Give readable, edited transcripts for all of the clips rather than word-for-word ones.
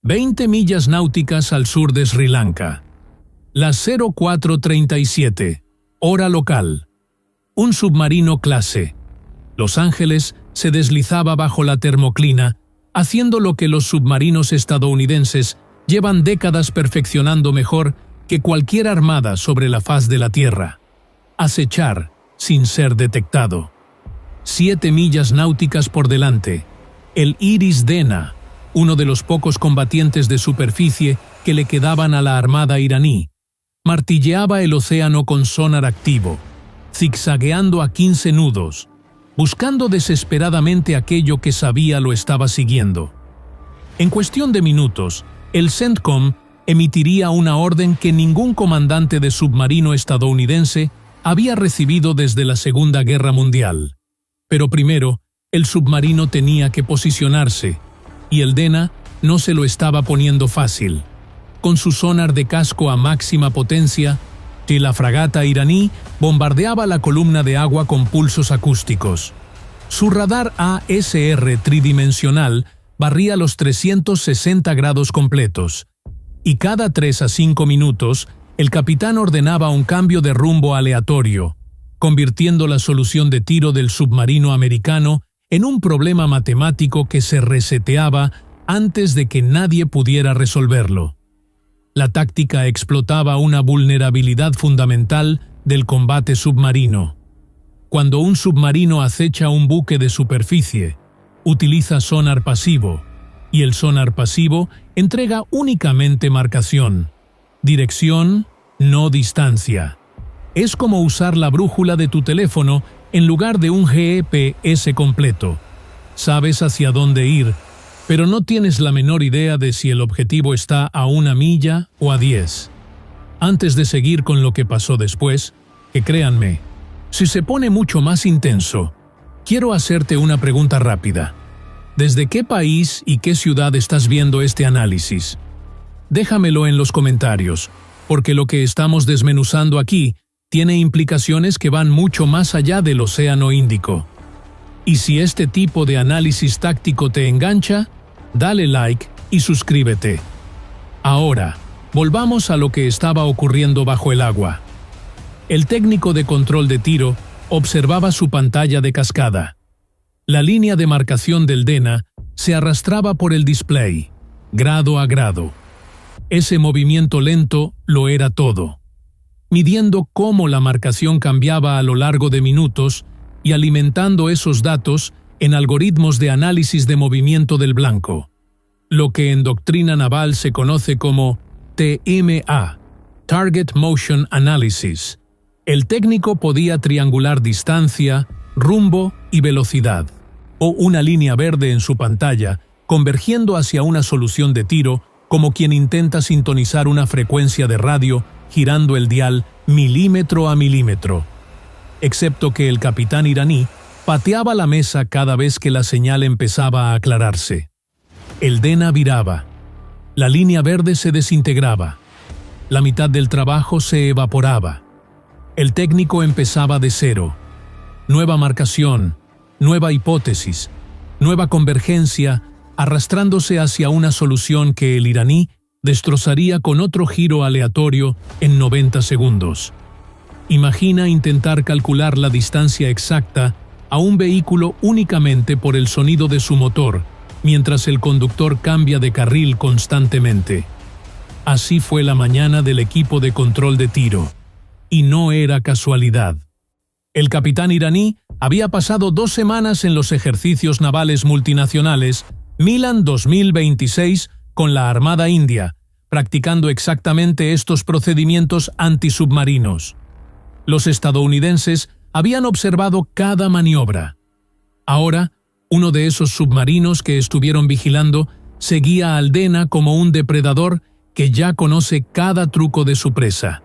20 millas náuticas al sur de Sri Lanka. Las 04:37, hora local. Un submarino clase Los Ángeles se deslizaba bajo la termoclina, haciendo lo que los submarinos estadounidenses llevan décadas perfeccionando mejor que cualquier armada sobre la faz de la Tierra: acechar sin ser detectado. 7 millas náuticas por delante, el Iris Dena, uno de los pocos combatientes de superficie que le quedaban a la armada iraní, martilleaba el océano con sonar activo, zigzagueando a 15 nudos, buscando desesperadamente aquello que sabía lo estaba siguiendo. En cuestión de minutos, el CENTCOM emitiría una orden que ningún comandante de submarino estadounidense había recibido desde la Segunda Guerra Mundial. Pero primero, el submarino tenía que posicionarse, y el Dena no se lo estaba poniendo fácil. Con su sonar de casco a máxima potencia, la fragata iraní bombardeaba la columna de agua con pulsos acústicos. Su radar ASR tridimensional barría los 360 grados completos, y cada 3 a 5 minutos el capitán ordenaba un cambio de rumbo aleatorio, convirtiendo la solución de tiro del submarino americano en un problema matemático que se reseteaba antes de que nadie pudiera resolverlo. La táctica explotaba una vulnerabilidad fundamental del combate submarino. Cuando un submarino acecha un buque de superficie, utiliza sonar pasivo, y el sonar pasivo entrega únicamente marcación, dirección, no distancia. Es como usar la brújula de tu teléfono en lugar de un GPS completo. Sabes hacia dónde ir, pero no tienes la menor idea de si el objetivo está a 1 milla o a 10. Antes de seguir con lo que pasó después, que créanme, si se pone mucho más intenso, quiero hacerte una pregunta rápida. ¿Desde qué país y qué ciudad estás viendo este análisis? Déjamelo en los comentarios, porque lo que estamos desmenuzando aquí tiene implicaciones que van mucho más allá del Océano Índico. Y si este tipo de análisis táctico te engancha, dale like y suscríbete. Ahora, volvamos a lo que estaba ocurriendo bajo el agua. El técnico de control de tiro observaba su pantalla de cascada. La línea de marcación del Dena se arrastraba por el display, grado a grado. Ese movimiento lento lo era todo, midiendo cómo la marcación cambiaba a lo largo de minutos y alimentando esos datos en algoritmos de análisis de movimiento del blanco, lo que en doctrina naval se conoce como TMA, Target Motion Analysis. El técnico podía triangular distancia, rumbo y velocidad, o una línea verde en su pantalla, convergiendo hacia una solución de tiro como quien intenta sintonizar una frecuencia de radio girando el dial milímetro a milímetro. Excepto que el capitán iraní pateaba la mesa cada vez que la señal empezaba a aclararse. El Dena viraba. La línea verde se desintegraba. La mitad del trabajo se evaporaba. El técnico empezaba de cero. Nueva marcación, nueva hipótesis, nueva convergencia, arrastrándose hacia una solución que el iraní destrozaría con otro giro aleatorio en 90 segundos. Imagina intentar calcular la distancia exacta a un vehículo únicamente por el sonido de su motor, mientras el conductor cambia de carril constantemente. Así fue la mañana del equipo de control de tiro. Y no era casualidad. El capitán iraní había pasado 2 semanas en los ejercicios navales multinacionales Milan 2026 con la Armada India, practicando exactamente estos procedimientos antisubmarinos. Los estadounidenses habían observado cada maniobra. Ahora, uno de esos submarinos que estuvieron vigilando seguía al Dena como un depredador que ya conoce cada truco de su presa.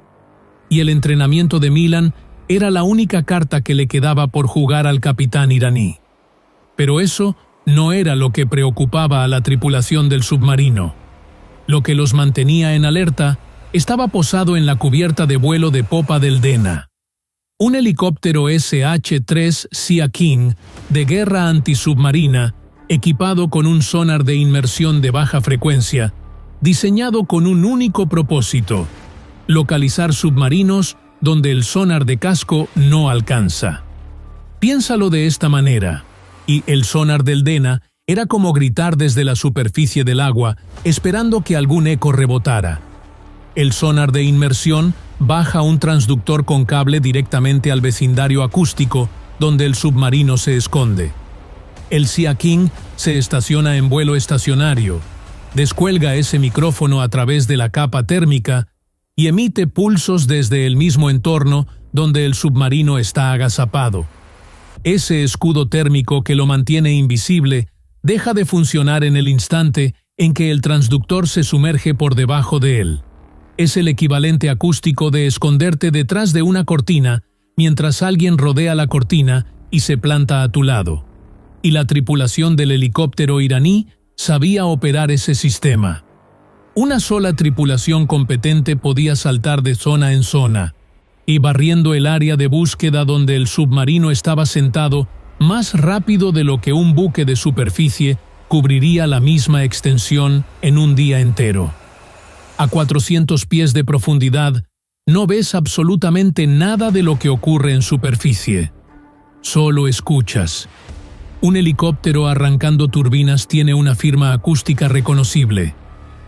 Y el entrenamiento de Milan era la única carta que le quedaba por jugar al capitán iraní. Pero eso no era lo que preocupaba a la tripulación del submarino. Lo que los mantenía en alerta estaba posado en la cubierta de vuelo de popa del Dena. Un helicóptero SH-3 Sea King de guerra antisubmarina, equipado con un sonar de inmersión de baja frecuencia, diseñado con un único propósito: localizar submarinos donde el sonar de casco no alcanza. Piénsalo de esta manera, y el sonar del Dena era como gritar desde la superficie del agua, esperando que algún eco rebotara. El sonar de inmersión baja un transductor con cable directamente al vecindario acústico donde el submarino se esconde. El Sea King se estaciona en vuelo estacionario, descuelga ese micrófono a través de la capa térmica y emite pulsos desde el mismo entorno donde el submarino está agazapado. Ese escudo térmico que lo mantiene invisible deja de funcionar en el instante en que el transductor se sumerge por debajo de él. Es el equivalente acústico de esconderte detrás de una cortina mientras alguien rodea la cortina y se planta a tu lado. Y la tripulación del helicóptero iraní sabía operar ese sistema. Una sola tripulación competente podía saltar de zona en zona, y barriendo el área de búsqueda donde el submarino estaba sentado más rápido de lo que un buque de superficie cubriría la misma extensión en un día entero. A 400 pies de profundidad, no ves absolutamente nada de lo que ocurre en superficie. Solo escuchas. Un helicóptero arrancando turbinas tiene una firma acústica reconocible.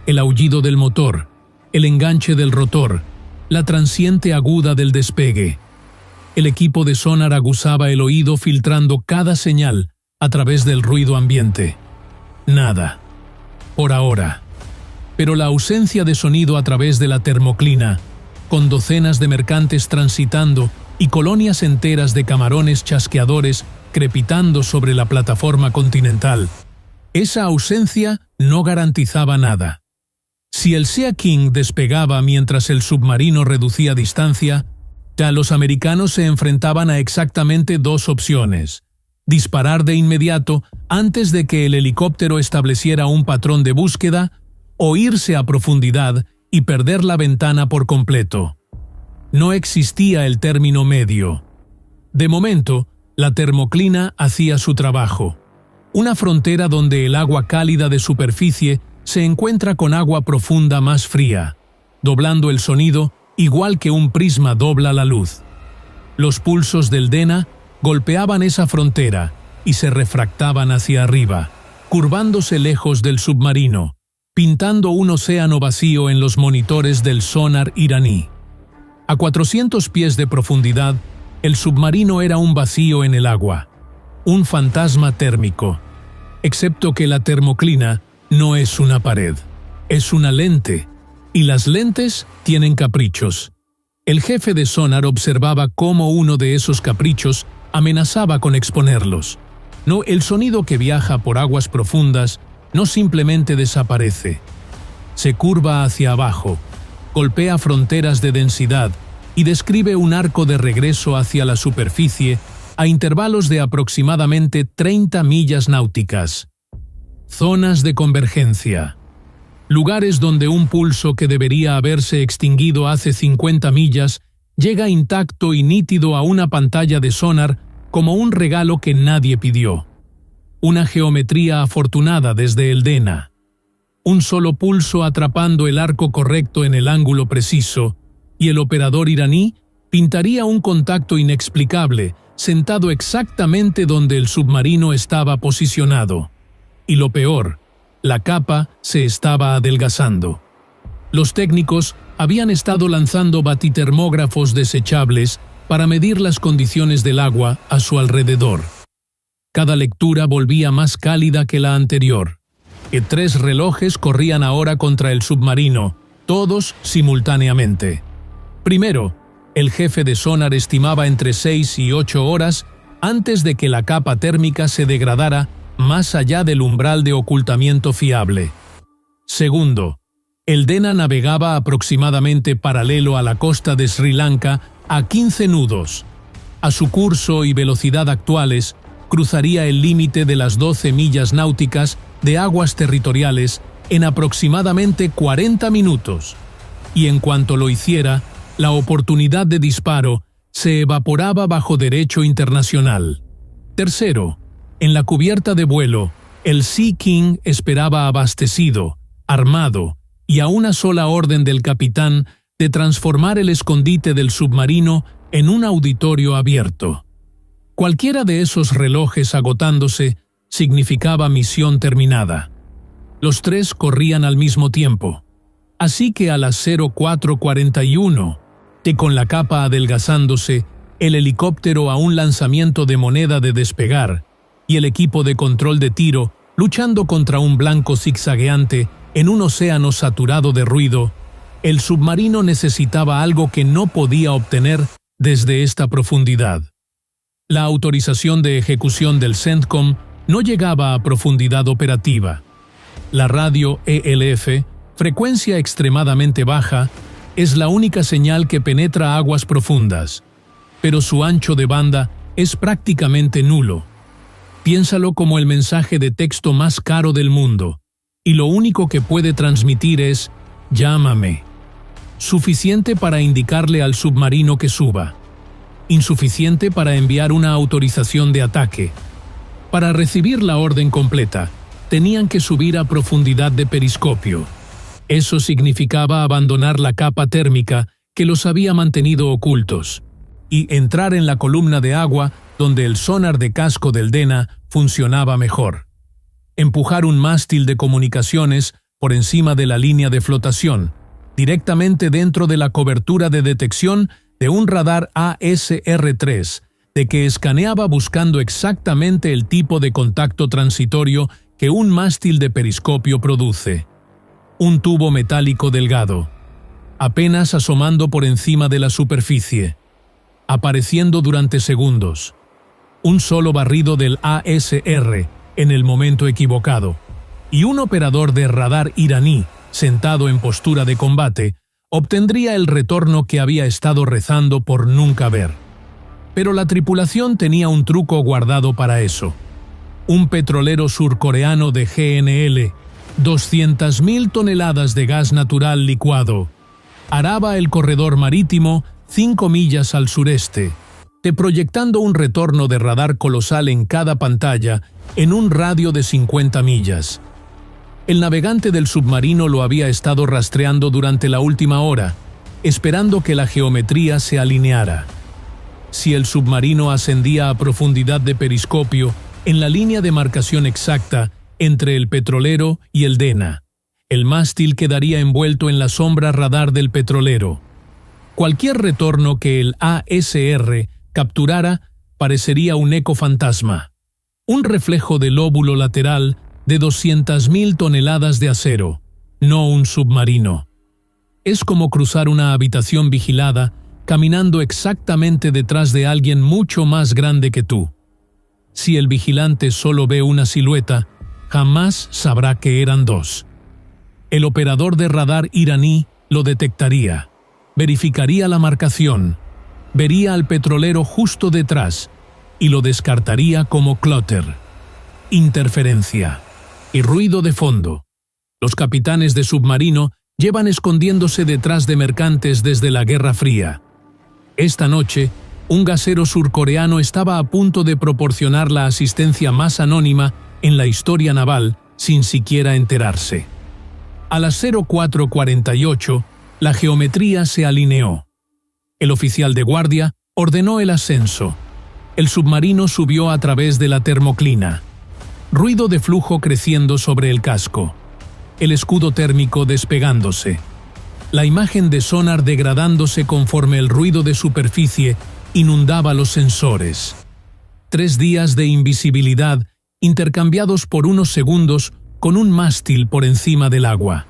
El aullido del motor, el enganche del rotor, la transiente aguda del despegue. El equipo de sonar aguzaba el oído filtrando cada señal a través del ruido ambiente. Nada. Por ahora. Pero la ausencia de sonido a través de la termoclina, con docenas de mercantes transitando y colonias enteras de camarones chasqueadores crepitando sobre la plataforma continental, esa ausencia no garantizaba nada. Si el Sea King despegaba mientras el submarino reducía distancia, ya los americanos se enfrentaban a exactamente dos opciones: disparar de inmediato antes de que el helicóptero estableciera un patrón de búsqueda, o irse a profundidad y perder la ventana por completo. No existía el término medio. De momento, la termoclina hacía su trabajo. Una frontera donde el agua cálida de superficie se encuentra con agua profunda más fría, doblando el sonido igual que un prisma dobla la luz. Los pulsos del Dena golpeaban esa frontera y se refractaban hacia arriba, curvándose lejos del submarino, pintando un océano vacío en los monitores del sonar iraní. A 400 pies de profundidad, el submarino era un vacío en el agua, un fantasma térmico, excepto que la termoclina no es una pared, es una lente, y las lentes tienen caprichos. El jefe de sonar observaba cómo uno de esos caprichos amenazaba con exponerlos. No, el sonido que viaja por aguas profundas no simplemente desaparece. Se curva hacia abajo, golpea fronteras de densidad y describe un arco de regreso hacia la superficie a intervalos de aproximadamente 30 millas náuticas. Zonas de convergencia. Lugares donde un pulso que debería haberse extinguido hace 50 millas llega intacto y nítido a una pantalla de sonar como un regalo que nadie pidió. Una geometría afortunada desde el Dena. Un solo pulso atrapando el arco correcto en el ángulo preciso, y el operador iraní pintaría un contacto inexplicable, sentado exactamente donde el submarino estaba posicionado. Y lo peor, la capa se estaba adelgazando. Los técnicos habían estado lanzando batitermógrafos desechables para medir las condiciones del agua a su alrededor. Cada lectura volvía más cálida que la anterior. 3 relojes corrían ahora contra el submarino, todos simultáneamente. Primero, el jefe de sonar estimaba entre 6 y 8 horas antes de que la capa térmica se degradara más allá del umbral de ocultamiento fiable. Segundo, el Dena navegaba aproximadamente paralelo a la costa de Sri Lanka a 15 nudos. A su curso y velocidad actuales, cruzaría el límite de las 12 millas náuticas de aguas territoriales en aproximadamente 40 minutos. Y en cuanto lo hiciera, la oportunidad de disparo se evaporaba bajo derecho internacional. Tercero, en la cubierta de vuelo, el Sea King esperaba abastecido, armado y a una sola orden del capitán de transformar el escondite del submarino en un auditorio abierto. Cualquiera de esos relojes agotándose significaba misión terminada. Los tres corrían al mismo tiempo. Así que a las 04:41, con la capa adelgazándose, el helicóptero a un lanzamiento de moneda de despegar y el equipo de control de tiro luchando contra un blanco zigzagueante en un océano saturado de ruido, el submarino necesitaba algo que no podía obtener desde esta profundidad. La autorización de ejecución del CENTCOM no llegaba a profundidad operativa. La radio ELF, frecuencia extremadamente baja, es la única señal que penetra aguas profundas, pero su ancho de banda es prácticamente nulo. Piénsalo como el mensaje de texto más caro del mundo, y lo único que puede transmitir es «llámame». Suficiente para indicarle al submarino que suba. Insuficiente para enviar una autorización de ataque. Para recibir la orden completa, tenían que subir a profundidad de periscopio. Eso significaba abandonar la capa térmica que los había mantenido ocultos y entrar en la columna de agua donde el sonar de casco del Dena funcionaba mejor. Empujar un mástil de comunicaciones por encima de la línea de flotación, directamente dentro de la cobertura de detección de un radar ASR-3, de que escaneaba buscando exactamente el tipo de contacto transitorio que un mástil de periscopio produce. Un tubo metálico delgado, apenas asomando por encima de la superficie, apareciendo durante segundos. Un solo barrido del ASR en el momento equivocado, y un operador de radar iraní, sentado en postura de combate, obtendría el retorno que había estado rezando por nunca ver. Pero la tripulación tenía un truco guardado para eso. Un petrolero surcoreano de GNL, 200.000 toneladas de gas natural licuado, araba el corredor marítimo 5 millas al sureste, proyectando un retorno de radar colosal en cada pantalla en un radio de 50 millas. El navegante del submarino lo había estado rastreando durante la última hora, esperando que la geometría se alineara. Si el submarino ascendía a profundidad de periscopio en la línea de marcación exacta entre el petrolero y el Dena, el mástil quedaría envuelto en la sombra radar del petrolero. Cualquier retorno que el ASR capturara parecería un eco fantasma, un reflejo del lóbulo lateral de 200.000 toneladas de acero, no un submarino. Es como cruzar una habitación vigilada caminando exactamente detrás de alguien mucho más grande que tú. Si el vigilante solo ve una silueta, jamás sabrá que eran dos. El operador de radar iraní lo detectaría, verificaría la marcación, vería al petrolero justo detrás y lo descartaría como clúster, interferencia y ruido de fondo. Los capitanes de submarino llevan escondiéndose detrás de mercantes desde la Guerra Fría. Esta noche, un gasero surcoreano estaba a punto de proporcionar la asistencia más anónima en la historia naval sin siquiera enterarse. A las 04:48, la geometría se alineó. El oficial de guardia ordenó el ascenso. El submarino subió a través de la termoclina. Ruido de flujo creciendo sobre el casco. El escudo térmico despegándose. La imagen de sonar degradándose conforme el ruido de superficie inundaba los sensores. 3 días de invisibilidad intercambiados por unos segundos con un mástil por encima del agua.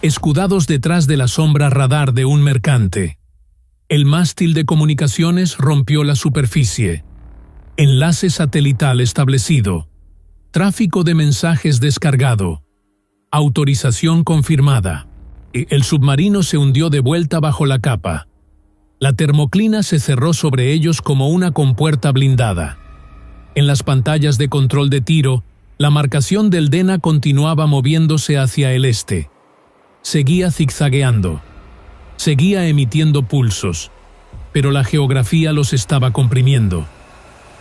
Escudados detrás de la sombra radar de un mercante. El mástil de comunicaciones rompió la superficie. Enlace satelital establecido. Tráfico de mensajes descargado. Autorización confirmada. El submarino se hundió de vuelta bajo la capa. La termoclina se cerró sobre ellos como una compuerta blindada. En las pantallas de control de tiro, la marcación del Dena continuaba moviéndose hacia el este. Seguía zigzagueando. Seguía emitiendo pulsos, pero la geografía los estaba comprimiendo.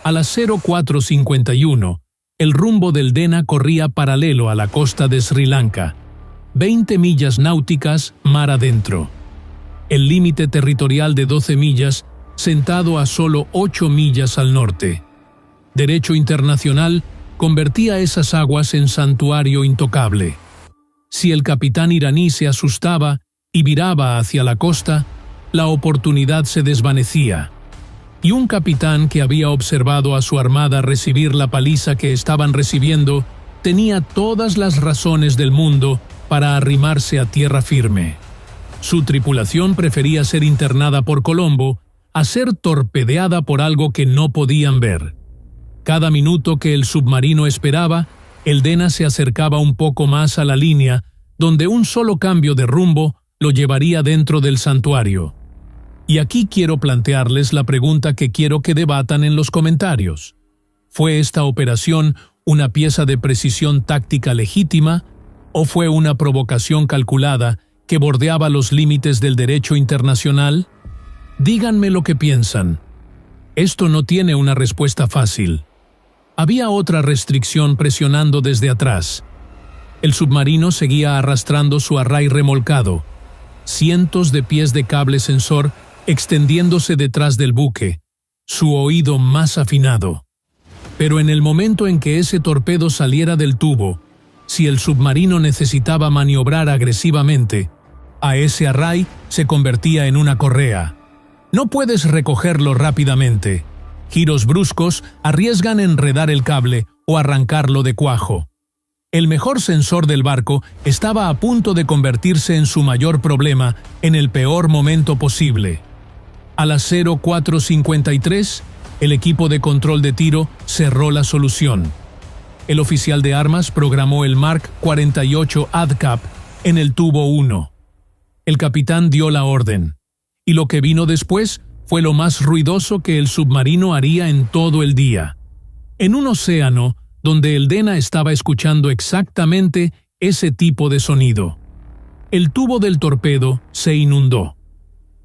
A las 04:51, el rumbo del Dena corría paralelo a la costa de Sri Lanka, 20 millas náuticas mar adentro. El límite territorial de 12 millas, sentado a solo 8 millas al norte. Derecho internacional convertía esas aguas en santuario intocable. Si el capitán iraní se asustaba y viraba hacia la costa, la oportunidad se desvanecía. Y un capitán que había observado a su armada recibir la paliza que estaban recibiendo, tenía todas las razones del mundo para arrimarse a tierra firme. Su tripulación prefería ser internada por Colombo a ser torpedeada por algo que no podían ver. Cada minuto que el submarino esperaba, el Dena se acercaba un poco más a la línea, donde un solo cambio de rumbo lo llevaría dentro del santuario. Y aquí quiero plantearles la pregunta que quiero que debatan en los comentarios. ¿Fue esta operación una pieza de precisión táctica legítima o fue una provocación calculada que bordeaba los límites del derecho internacional? Díganme lo que piensan. Esto no tiene una respuesta fácil. Había otra restricción presionando desde atrás. El submarino seguía arrastrando su array remolcado, cientos de pies de cable sensor extendiéndose detrás del buque, su oído más afinado. Pero en el momento en que ese torpedo saliera del tubo, si el submarino necesitaba maniobrar agresivamente, a ese array se convertía en una correa. No puedes recogerlo rápidamente. Giros bruscos arriesgan enredar el cable o arrancarlo de cuajo. El mejor sensor del barco estaba a punto de convertirse en su mayor problema en el peor momento posible. A las 04:53, el equipo de control de tiro cerró la solución. El oficial de armas programó el Mark 48 ADCAP en el tubo 1. El capitán dio la orden, y lo que vino después fue lo más ruidoso que el submarino haría en todo el día. En un océano donde el Dena estaba escuchando exactamente ese tipo de sonido. El tubo del torpedo se inundó.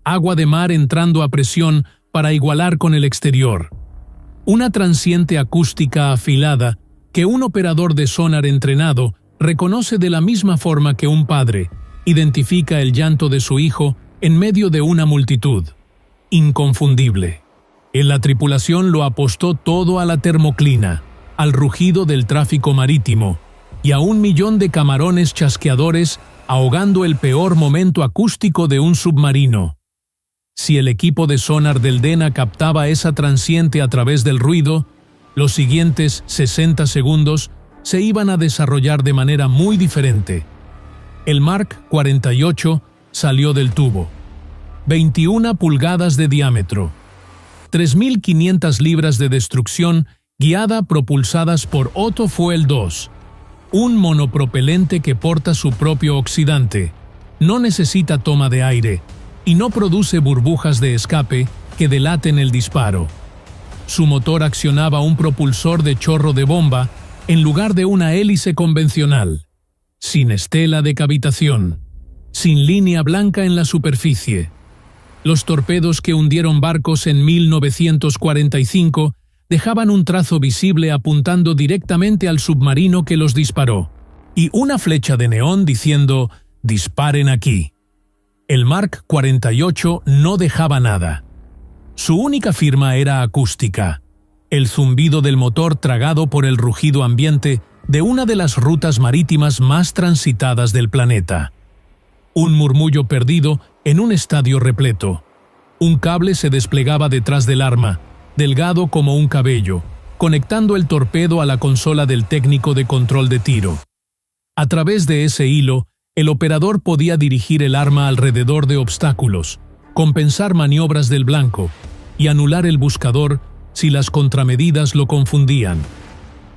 Agua de mar entrando a presión para igualar con el exterior. Una transiente acústica afilada que un operador de sonar entrenado reconoce de la misma forma que un padre identifica el llanto de su hijo en medio de una multitud. Inconfundible. En la tripulación lo apostó todo a la termoclina, al rugido del tráfico marítimo y a 1 millón de camarones chasqueadores ahogando el peor momento acústico de un submarino. Si el equipo de sonar del Dena captaba esa transiente a través del ruido, los siguientes 60 segundos se iban a desarrollar de manera muy diferente. El Mark 48 salió del tubo. 21 pulgadas de diámetro. 3.500 libras de destrucción guiada propulsadas por Otto Fuel 2, un monopropelente que porta su propio oxidante, no necesita toma de aire y no produce burbujas de escape que delaten el disparo. Su motor accionaba un propulsor de chorro de bomba en lugar de una hélice convencional, sin estela de cavitación, sin línea blanca en la superficie. Los torpedos que hundieron barcos en 1945 dejaban un trazo visible apuntando directamente al submarino que los disparó, y una flecha de neón diciendo «Disparen aquí». El Mark 48 no dejaba nada. Su única firma era acústica, el zumbido del motor tragado por el rugido ambiente de una de las rutas marítimas más transitadas del planeta. Un murmullo perdido en un estadio repleto. Un cable se desplegaba detrás del arma, delgado como un cabello, conectando el torpedo a la consola del técnico de control de tiro. A través de ese hilo, el operador podía dirigir el arma alrededor de obstáculos, compensar maniobras del blanco y anular el buscador si las contramedidas lo confundían.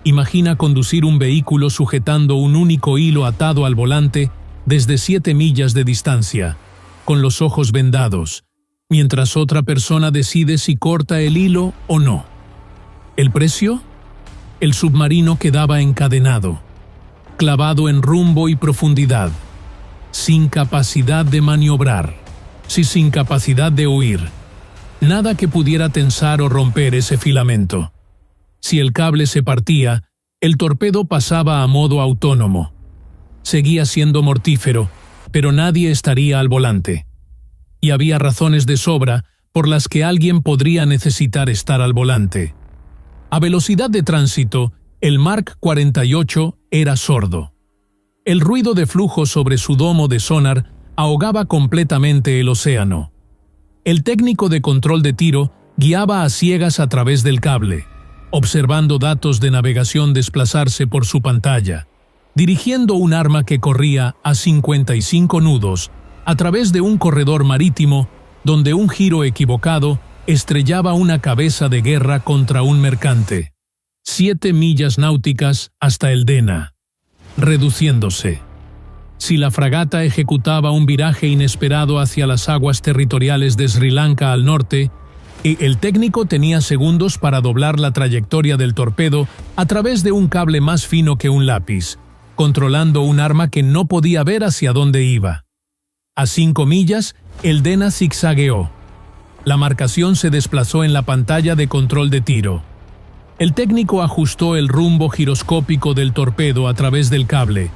Imagina conducir un vehículo sujetando un único hilo atado al volante desde 7 millas de distancia, con los ojos vendados, mientras otra persona decide si corta el hilo o no. ¿El precio? El submarino quedaba encadenado, clavado en rumbo y profundidad, sin capacidad de maniobrar, sin capacidad de huir. Nada que pudiera tensar o romper ese filamento. Si el cable se partía, el torpedo pasaba a modo autónomo. seguía siendo mortífero, pero nadie estaría al volante. Y había razones de sobra por las que alguien podría necesitar estar al volante. A velocidad de tránsito, el Mark 48 era sordo. El ruido de flujo sobre su domo de sonar ahogaba completamente el océano. El técnico de control de tiro guiaba a ciegas a través del cable, observando datos de navegación desplazarse por su pantalla, dirigiendo un arma que corría a 55 nudos a través de un corredor marítimo donde un giro equivocado estrellaba una cabeza de guerra contra un mercante. 7 millas náuticas hasta el Dena, reduciéndose. Si la fragata ejecutaba un viraje inesperado hacia las aguas territoriales de Sri Lanka al norte, el técnico tenía segundos para doblar la trayectoria del torpedo a través de un cable más fino que un lápiz, controlando un arma que no podía ver hacia dónde iba. A 5 millas, el Dena zigzagueó. La marcación se desplazó en la pantalla de control de tiro. El técnico ajustó el rumbo giroscópico del torpedo a través del cable,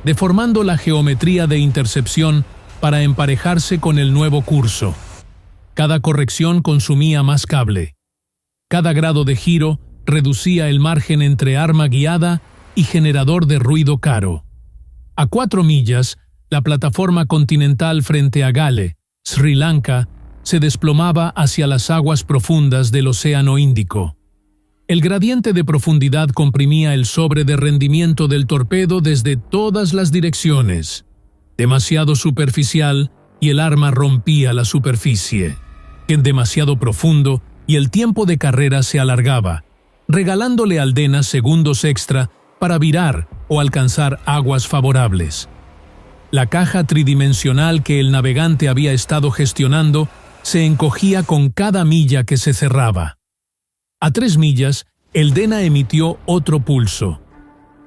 deformando la geometría de intercepción para emparejarse con el nuevo curso. Cada corrección consumía más cable. Cada grado de giro reducía el margen entre arma guiada y generador de ruido caro. A 4 millas, la plataforma continental frente a Gale, Sri Lanka, se desplomaba hacia las aguas profundas del Océano Índico. El gradiente de profundidad comprimía el sobre de rendimiento del torpedo desde todas las direcciones. Demasiado superficial y el arma rompía la superficie. Demasiado profundo y el tiempo de carrera se alargaba, regalándole al Dena segundos extra para virar o alcanzar aguas favorables. La caja tridimensional que el navegante había estado gestionando se encogía con cada milla que se cerraba. A 3 millas, el Dena emitió otro pulso.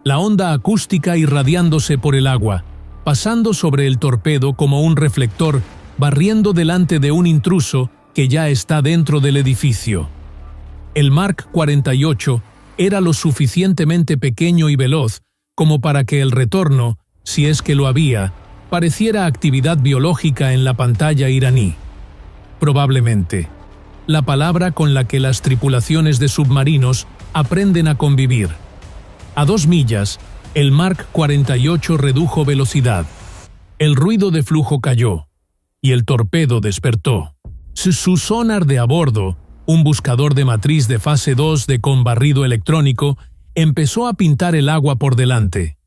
La onda acústica irradiándose por el agua, pasando sobre el torpedo como un reflector, barriendo delante de un intruso que ya está dentro del edificio. El Mark 48 era lo suficientemente pequeño y veloz como para que el retorno, si es que lo había, pareciera actividad biológica en la pantalla iraní. Probablemente, la palabra con la que las tripulaciones de submarinos aprenden a convivir. A 2 millas, el Mark 48 redujo velocidad. El ruido de flujo cayó, y el torpedo despertó. Su sonar de a bordo, un buscador de matriz de fase 2 con barrido electrónico, empezó a pintar el agua por delante.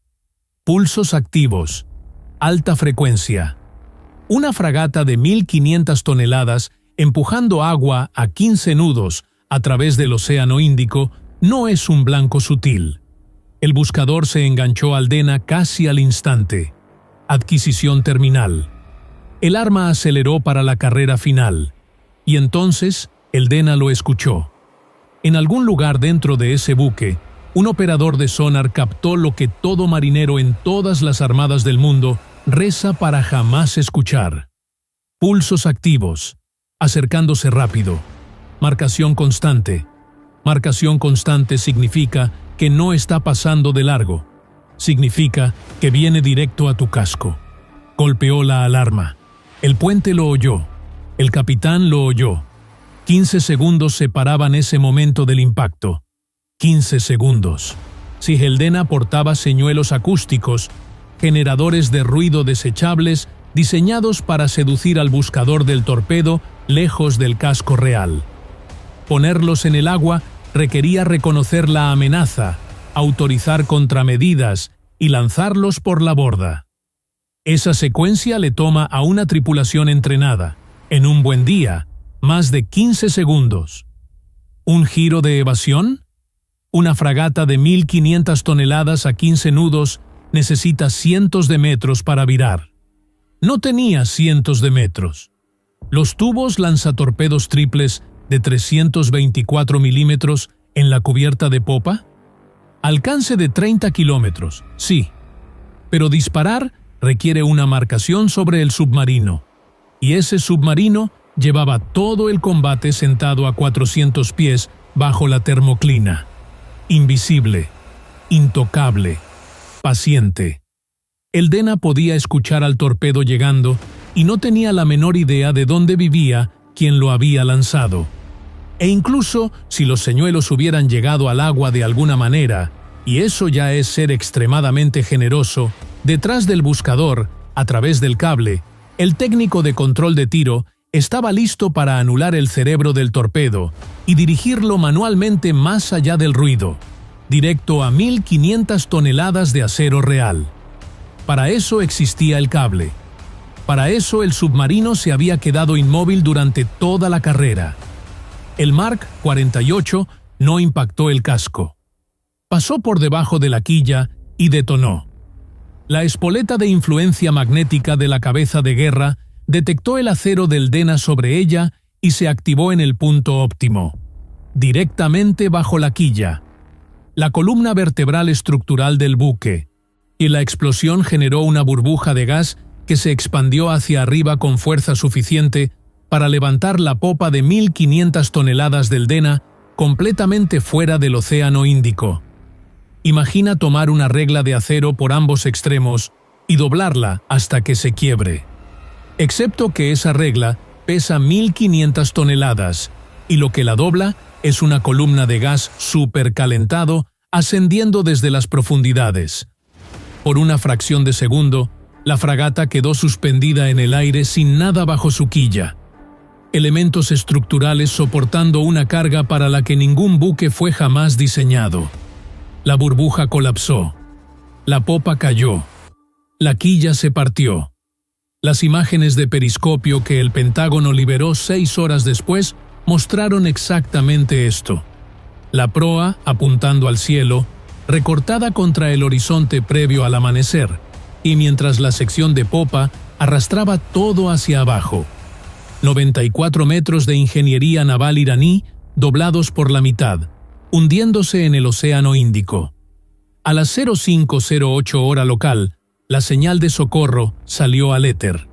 Pulsos activos. Alta frecuencia. Una fragata de 1.500 toneladas empujando agua a 15 nudos a través del Océano Índico no es un blanco sutil. El buscador se enganchó al Dena casi al instante. Adquisición terminal. El arma aceleró para la carrera final. Y entonces el Dena lo escuchó. En algún lugar dentro de ese buque, un operador de sonar captó lo que todo marinero en todas las armadas del mundo reza para jamás escuchar. Pulsos activos. Acercándose rápido. Marcación constante. Marcación constante significa que no está pasando de largo. Significa que viene directo a tu casco. Golpeó la alarma. El puente lo oyó. El capitán lo oyó. 15 segundos separaban ese momento del impacto. 15 segundos. Si el Dena portaba señuelos acústicos, generadores de ruido desechables diseñados para seducir al buscador del torpedo lejos del casco real. Ponerlos en el agua requería reconocer la amenaza, autorizar contramedidas y lanzarlos por la borda. Esa secuencia le toma a una tripulación entrenada, en un buen día, más de 15 segundos. ¿Un giro de evasión? Una fragata de 1.500 toneladas a 15 nudos necesita cientos de metros para virar. No tenía cientos de metros. Los tubos lanzatorpedos triples de 324 milímetros en la cubierta de popa. Alcance de 30 kilómetros, sí. Pero disparar requiere una marcación sobre el submarino. Y ese submarino llevaba todo el combate sentado a 400 pies bajo la termoclina. Invisible, intocable, paciente. el Dena podía escuchar al torpedo llegando y no tenía la menor idea de dónde vivía quien lo había lanzado. E incluso si los señuelos hubieran llegado al agua de alguna manera, y eso ya es ser extremadamente generoso, detrás del buscador, a través del cable, el técnico de control de tiro estaba listo para anular el cerebro del torpedo y dirigirlo manualmente más allá del ruido, directo a 1500 toneladas de acero real. Para eso existía el cable. Para eso el submarino se había quedado inmóvil durante toda la carrera. El Mark 48 no impactó el casco. Pasó por debajo de la quilla y detonó. La espoleta de influencia magnética de la cabeza de guerra detectó el acero del Dena sobre ella y se activó en el punto óptimo, directamente bajo la quilla, la columna vertebral estructural del buque, y la explosión generó una burbuja de gas que se expandió hacia arriba con fuerza suficiente para levantar la popa de 1500 toneladas del Dena completamente fuera del Océano Índico. Imagina tomar una regla de acero por ambos extremos y doblarla hasta que se quiebre. Excepto que esa regla pesa 1500 toneladas y lo que la dobla es una columna de gas supercalentado ascendiendo desde las profundidades. Por una fracción de segundo, la fragata quedó suspendida en el aire sin nada bajo su quilla. Elementos estructurales soportando una carga para la que ningún buque fue jamás diseñado. La burbuja colapsó. La popa cayó. La quilla se partió. Las imágenes de periscopio que el Pentágono liberó 6 horas después mostraron exactamente esto. La proa, apuntando al cielo, recortada contra el horizonte previo al amanecer, y mientras la sección de popa arrastraba todo hacia abajo. 94 metros de ingeniería naval iraní doblados por la mitad, hundiéndose en el Océano Índico. A las 05:08 hora local, la señal de socorro salió al éter.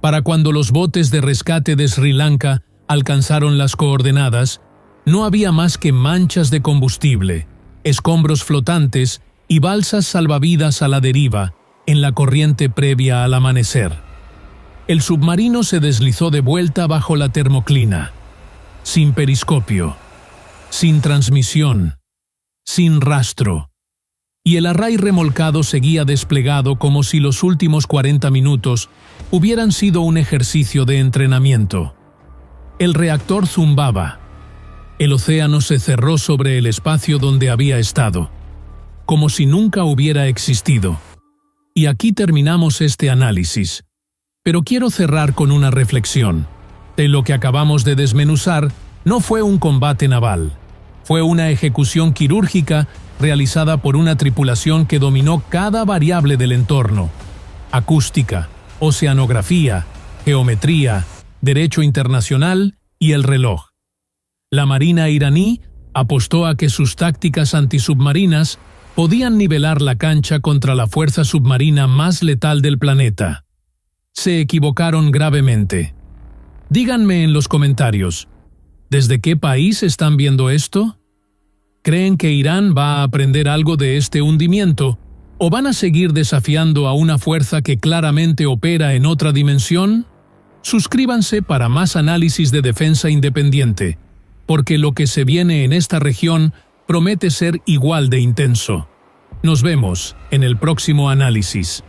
Para cuando los botes de rescate de Sri Lanka alcanzaron las coordenadas, no había más que manchas de combustible, escombros flotantes y balsas salvavidas a la deriva en la corriente previa al amanecer. El submarino se deslizó de vuelta bajo la termoclina, sin periscopio, sin transmisión, sin rastro, y el array remolcado seguía desplegado como si los últimos 40 minutos hubieran sido un ejercicio de entrenamiento. El reactor zumbaba. El océano se cerró sobre el espacio donde había estado, como si nunca hubiera existido. Y aquí terminamos este análisis. Pero quiero cerrar con una reflexión. De lo que acabamos de desmenuzar no fue un combate naval. Fue una ejecución quirúrgica realizada por una tripulación que dominó cada variable del entorno: acústica, oceanografía, geometría, derecho internacional y el reloj. La Marina iraní apostó a que sus tácticas antisubmarinas podían nivelar la cancha contra la fuerza submarina más letal del planeta. Se equivocaron gravemente. Díganme en los comentarios, ¿desde qué país están viendo esto? ¿Creen que Irán va a aprender algo de este hundimiento o van a seguir desafiando a una fuerza que claramente opera en otra dimensión? Suscríbanse para más análisis de defensa independiente, porque lo que se viene en esta región promete ser igual de intenso. Nos vemos en el próximo análisis.